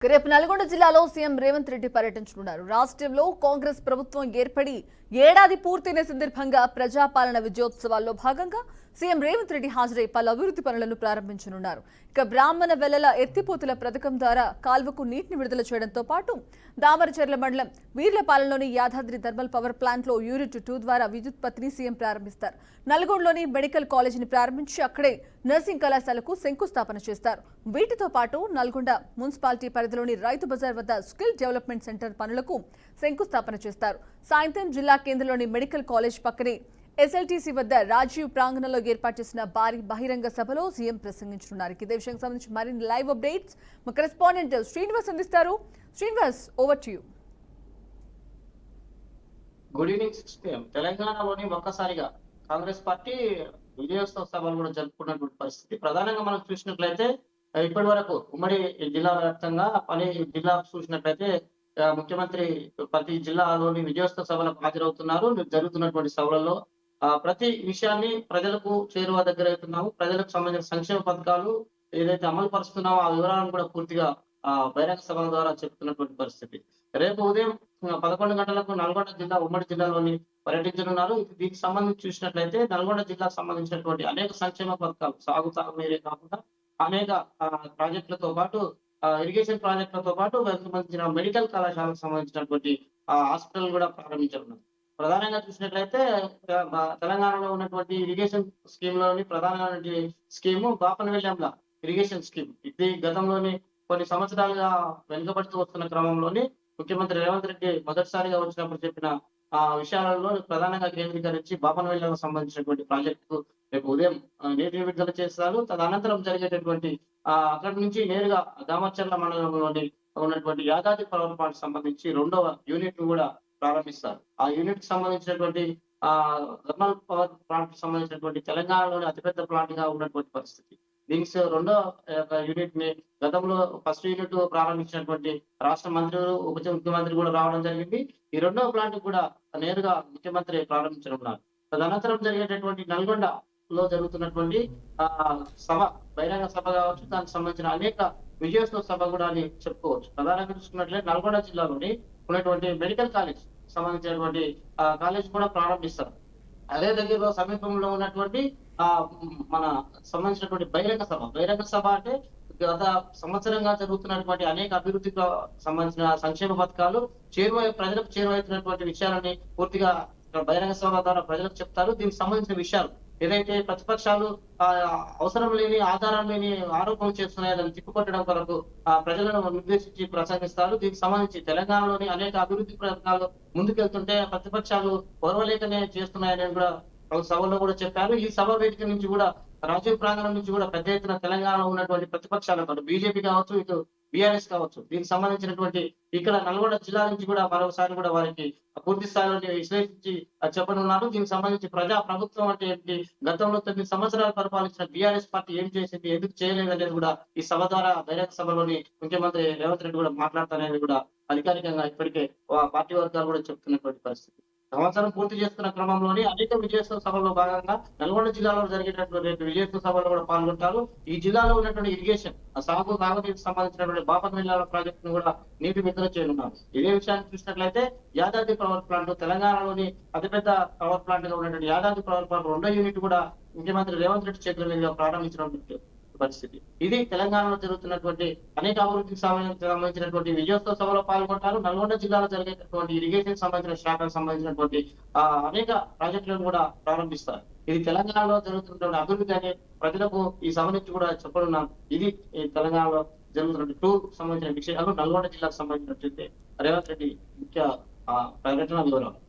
రేపు నల్గొండ జిల్లాలో సీఎం రేవంత్ రెడ్డి పర్యటించనున్నారు. రాష్ట్రంలో కాంగ్రెస్ ప్రభుత్వం ఏర్పడి ఏడాది పూర్తయిన సందర్భంగా ప్రజాపాలన విజయోత్సవాల్లో భాగంగా సీఎం రేవంత్ రెడ్డి హాజరై పలు అభివృద్ధి పనులను ప్రారంభించనున్నారు. ఇక బ్రాహ్మణ వెల్లల ఎత్తిపోతుల పథకం ద్వారా కాల్వకు నీటిని విడుదల చేయడంతో పాటు దామరచర్ల మండలం వీర్లపాలెంలోని యాదాద్రి థర్మల్ పవర్ ప్లాంట్లో యూనిట్ 2 ద్వారా విద్యుత్పత్తిని సీఎం ప్రారంభిస్తారు. నల్గొండలోని మెడికల్ కాలేజీని ప్రారంభించి అక్కడే నర్సింగ్ కళాశాలకు శంకుస్థాపన చేస్తారు. వీటితో పాటు నల్గొండ మున్సిపాలిటీ పరిధిలోని రైతు బజార్ వద్ద స్కిల్ డెవలప్మెంట్ సెంటర్ పనులకు శంకుస్థాపన చేస్తారు. సాయంత్రం జిల్లా కేంద్రంలోని మెడికల్ కాలేజ్ పక్కనే ఎస్ఎల్టీసీ వద్ద రాజీవ్ ప్రాంగణంలో ఏర్పాటు చేసిన భారీ బహిరంగ సభలో సీఎం ప్రసంగించనున్నారు. ఇదే విషయానికి సంబంధించి మరిన్ని లైవ్ అప్డేట్స్ మా కరెస్పాండెంట్ శ్రీనివాస్ అందిస్తారు. Srinivas, over to you. Good evening system. తెలంగాణలోని ఒక్కసారిగా కాంగ్రెస్ పార్టీ విజయోత్సవ సభలు కూడా జరుపుకున్నటువంటి పరిస్థితి ప్రధానంగా మనం చూసినట్లయితే ఇప్పటి వరకు ఉమ్మడి జిల్లా వ్యాప్తంగా జిల్లా చూసినట్లయితే ముఖ్యమంత్రి ప్రతి జిల్లాలోని విజయోత్సవ సభలకు హాజరవుతున్నారు. జరుగుతున్నటువంటి సభలలో ప్రతి విషయాన్ని ప్రజలకు చేరువ దగ్గర అవుతున్నాము. ప్రజలకు సంబంధించిన సంక్షేమ పథకాలు ఏదైతే అమలు పరుస్తున్నామో ఆ వివరాలను కూడా పూర్తిగా బహిరంగ సభల ద్వారా చెప్తున్నటువంటి పరిస్థితి. రేపు ఉదయం 11 గంటలకు నల్గొండ జిల్లా ఉమ్మడి జిల్లాలోని పర్యటించనున్నారు. దీనికి సంబంధించి చూసినట్లయితే నల్గొండ జిల్లాకు సంబంధించినటువంటి అనేక సంక్షేమ పథకాలు తాగునీరే కాకుండా అనేక ప్రాజెక్టులతో పాటు ఇరిగేషన్ ప్రాజెక్టులతో పాటు సంబంధించిన మెడికల్ కళాశాలకు సంబంధించినటువంటి హాస్పిటల్ కూడా ప్రారంభించనున్నారు. ప్రధానంగా చూసినట్లయితే తెలంగాణలో ఉన్నటువంటి ఇరిగేషన్ స్కీమ్ లోని ప్రధానమైన స్కీము బాపనవెల్లంల ఇరిగేషన్ స్కీమ్. ఇది గతంలోని కొన్ని సంవత్సరాలుగా వెనుకబడుతూ వస్తున్న క్రమంలోని ముఖ్యమంత్రి రేవంత్ రెడ్డి మొదటిసారిగా వచ్చినప్పుడు చెప్పిన విషయాలలో ప్రధానంగా కేంద్రీకరించి బాపనవెల్లకు సంబంధించినటువంటి ప్రాజెక్టు రేపు ఉదయం నీటిని విడుదల చేస్తారు. తదనంతరం జరిగేటటువంటి అక్కడి నుంచి నేరుగా దామరచర్ల మండలంలోని ఉన్నటువంటి యాదాద్రి పవర్ ప్లాంట్ సంబంధించి 2వ యూనిట్ ను కూడా ప్రారంభిస్తారు. ఆ యూనిట్ కి సంబంధించినటువంటి థర్మల్ పవర్ ప్లాంట్ సంబంధించినటువంటి తెలంగాణలోని అతిపెద్ద ప్లాంట్ గా ఉన్నటువంటి పరిస్థితి. దీనికి 2వ యూనిట్ ని గతంలో ఫస్ట్ యూనిట్ ప్రారంభించినటువంటి రాష్ట్ర మంత్రులు ఉప ముఖ్యమంత్రి కూడా రావడం జరిగింది. ఈ 2వ ప్లాంట్ కూడా నేరుగా ముఖ్యమంత్రి ప్రారంభించనున్నారు. తదనంతరం జరిగేటటువంటి నల్గొండలో జరుగుతున్నటువంటి సభ బహిరంగ సభ కావచ్చు, దానికి సంబంధించిన అనేక విజయోత్సవ సభ కూడా అని చెప్పుకోవచ్చు. ప్రధానంగా చూసుకున్నట్లయితే నల్గొండ జిల్లాలోని ఉన్నటువంటి మెడికల్ కాలేజ్ సంబంధించినటువంటి కాలేజ్ కూడా ప్రారంభిస్తారు. అదే దగ్గరలో సమీపంలో ఉన్నటువంటి మన సంబంధించినటువంటి బహిరంగ సభ అంటే గత సంవత్సరంగా జరుగుతున్నటువంటి అనేక అభివృద్ధికి సంబంధించిన సంక్షేమ పథకాలు ప్రజలకు చేరువైతున్నటువంటి విషయాలని పూర్తిగా బహిరంగ సభ ద్వారా ప్రజలకు చెప్తారు. దీనికి సంబంధించిన విషయాలు ఏదైతే ప్రతిపక్షాలు అవసరం లేని ఆధారం లేని ఆరోపణలు చేస్తున్నాయో దాన్ని తిప్పుకొట్టడం కొరకు ప్రజలను నిర్దేశించి ప్రసంగిస్తారు. దీనికి సంబంధించి తెలంగాణలోని అనేక అభివృద్ధి పథకాలు ముందుకెళ్తుంటే ప్రతిపక్షాలు ఓర్వలేకనే చేస్తున్నాయని కూడా సభలో కూడా చెప్పారు. ఈ సభ వేదిక నుంచి కూడా రాజీవ్ ప్రాంగణం నుంచి కూడా పెద్ద ఎత్తున తెలంగాణలో ఉన్నటువంటి ప్రతిపక్షాలు కాదు, బీజేపీ కావచ్చు, ఇటు బీఆర్ఎస్ కావచ్చు, దీనికి సంబంధించినటువంటి ఇక్కడ నల్గొండ జిల్లా నుంచి కూడా మరోసారి కూడా వారికి పూర్తి స్థాయిలో విశ్లేషించి చెప్పనున్నారు. దీనికి సంబంధించి ప్రభుత్వం అంటే ఏంటి, గతంలో 9 సంవత్సరాలు పరిపాలించిన బీఆర్ఎస్ పార్టీ ఏం చేసింది, ఎందుకు చేయలేదు అనేది కూడా ఈ సభ ద్వారా బహిరంగ సభలోని ముఖ్యమంత్రి రేవంత్ రెడ్డి కూడా మాట్లాడతారనేది కూడా అధికారికంగా ఇప్పటికే పార్టీ వర్గాలు కూడా చెప్తున్నటువంటి పరిస్థితి. సంవత్సరం పూర్తి చేస్తున్న క్రమంలోని అనేక విజయోత్సవ సభలో భాగంగా నల్గొండ జిల్లాలో జరిగేటటువంటి విజయోత్సవ సభలో కూడా పాల్గొంటారు. ఈ జిల్లాలో ఉన్నటువంటి ఇరిగేషన్ తాగునీటికి సంబంధించినటువంటి బాపనవెల్లి ప్రాజెక్టు ను కూడా నీటి విడుదల చేయనున్నారు. ఇదే విషయాన్ని చూసినట్లయితే యాదాద్రి పవర్ ప్లాంట్ తెలంగాణలోని అతిపెద్ద పవర్ ప్లాంట్ గా ఉన్నటువంటి యాదాద్రి పవర్ ప్లాంట్ 2వ యూనిట్ కూడా ముఖ్యమంత్రి రేవంత్ రెడ్డి చేతుల మీదుగా ప్రారంభించినటువంటి పరిస్థితి. ఇది తెలంగాణలో జరుగుతున్నటువంటి అనేక అభివృద్ధికి సంబంధించినటువంటి విజయోత్సవ సభలో పాల్గొంటారు. నల్గొండ జిల్లాలో జరిగేటటువంటి ఇరిగేషన్ సంబంధించిన శాఖకు సంబంధించినటువంటి అనేక ప్రాజెక్టులను కూడా ప్రారంభిస్తారు. ఇది తెలంగాణలో జరుగుతున్నటువంటి అభివృద్ధి అనే ప్రజలకు ఈ సభ నుంచి కూడా చెప్పనున్నాను. ఇది తెలంగాణలో జరుగుతున్న సంబంధించిన విషయాలు నల్గొండ జిల్లాకు సంబంధించినటువంటి రేవంత్ రెడ్డి ముఖ్య పర్యటన వివరాలు.